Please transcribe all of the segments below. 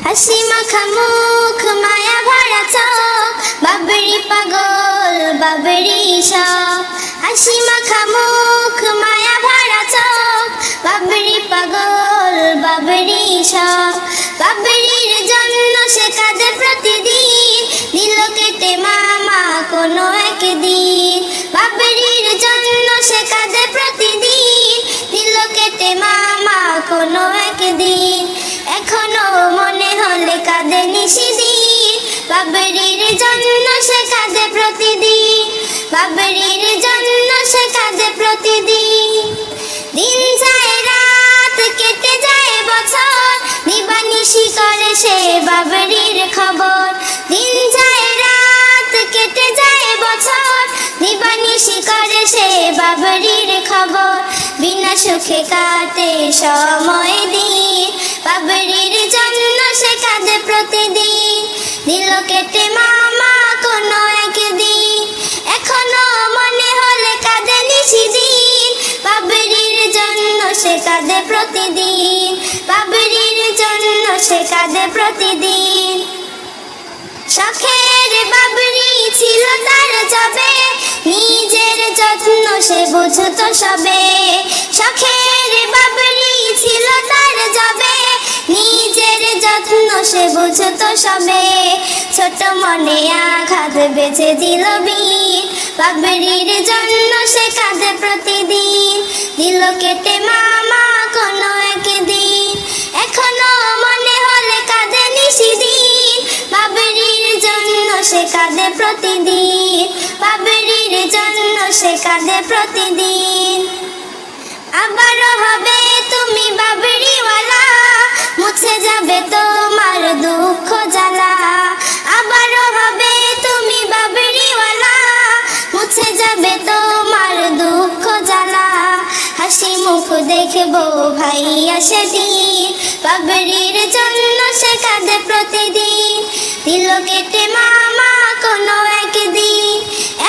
হাসি মাখা মুখ মায়া ভরা চোখ বাবরি পাগল বাবরি শখ। হাসি মাখা মুখ মায়া ভরা চোখ বাবরি পাগল বাবরি শখ। বাবরির জন্য সে কাঁদে প্রতিদিন, দিল কেটে মামা কোনো একদিন। বাবরির জন্য সে কাঁদে প্রতিদিন, দিল কেটে মামা কোনো একদিন। এখনো মনে হলে কাঁদে নিশিদিন, বাবরির জন্য সে কাঁদে প্রতিদিন। বাবরির জন্য সে কাঁদে প্রতিদিন। দিন যায় রাত কেটে যায় বছর, দিবানিশি করে সে বাবরির খবর। দিন যায় রাত কেটে যায় বছর, দিবানিশি করে সে বাবরির খবর। বিনা সুখে কাটে সময় দিন, বাবরির জন্য সে কাঁদে প্রতিদিন। দিল কেটে মামা কোনো একদিন, এখনো মনে হলে কাঁদে নিশিদিন। বাবরির জন্য সে কাঁদে প্রতিদিন, বাবরির জন্য সে কাঁদে প্রতিদিন। শখের বাবরি ছিল তার যবে, নিজের যত্ন সে বুঝতো সবে। শখের বাবরি ছিল তার যবে, নিজের যত্ন সে বুঝতো সবে। ছোট মনে আঘাত বেঁচে দিল বীর, বাবরির জন্য সে কাঁদে প্রতিদিন। দিল কেটে মামা কোনো একদিন, এখনো মনে হলে কাঁদে নিশিদিন। বাবরির জন্য সে কাঁদে প্রতিদিন, বাবরির জন্য সে কাঁদে প্রতিদিন। আবারও হবে তুমি বাবরিওয়ালা, মুছে যাবে তোমার দুঃখ জ্বালা। আবারও হবে তুমি বাবরিওয়ালা, মুছে যাবে তোমার দুঃখ জ্বালা। হাসি মুখ দেখবো ভাইয়া সেদিন, বাবরির জন্য সে কাঁদে প্রতিদিন। দিল কেটে মামা কোনো একদিন,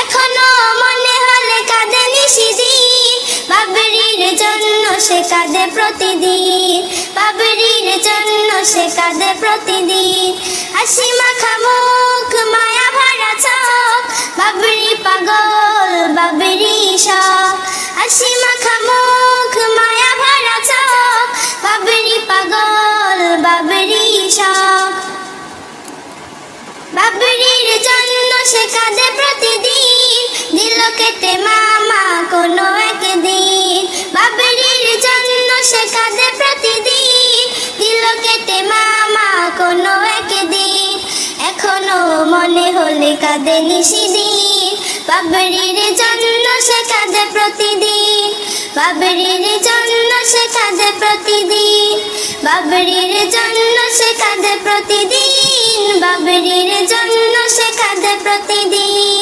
এখনো মনে হলে কাঁদে নিশিদিন। বাবরির জন্য সে কাঁদে প্রতিদিন, বাবরির জন্য সে কাঁদে প্রতিদিন। হাসি মাখা মুখ মায়া ভরা চোখ বাবরি পাগল বাবরি শখ। হাসি মাখা মুখ মায়া ভরা চোখ বাবরি পাগল বাবরি শখ। বাবরির জন্য সে কাঁদে প্রতিদিন, দিল কেটে মামা কোনো একদিন। বাবরির জন্য সে কাঁদে প্রতিদিন, দিল কেটে মামা কোনো একদিন। এখনো মনে হলে কাঁদে নিশিদিন, বাবরির জন্য সে কাঁদে প্রতিদিন। বাবরির জন্য সে কাঁদে প্রতিদিন, বাবরির জন্য সে কাঁদে প্রতিদিন। বাবরির জন্য সে কাঁদে প্রতিদিন।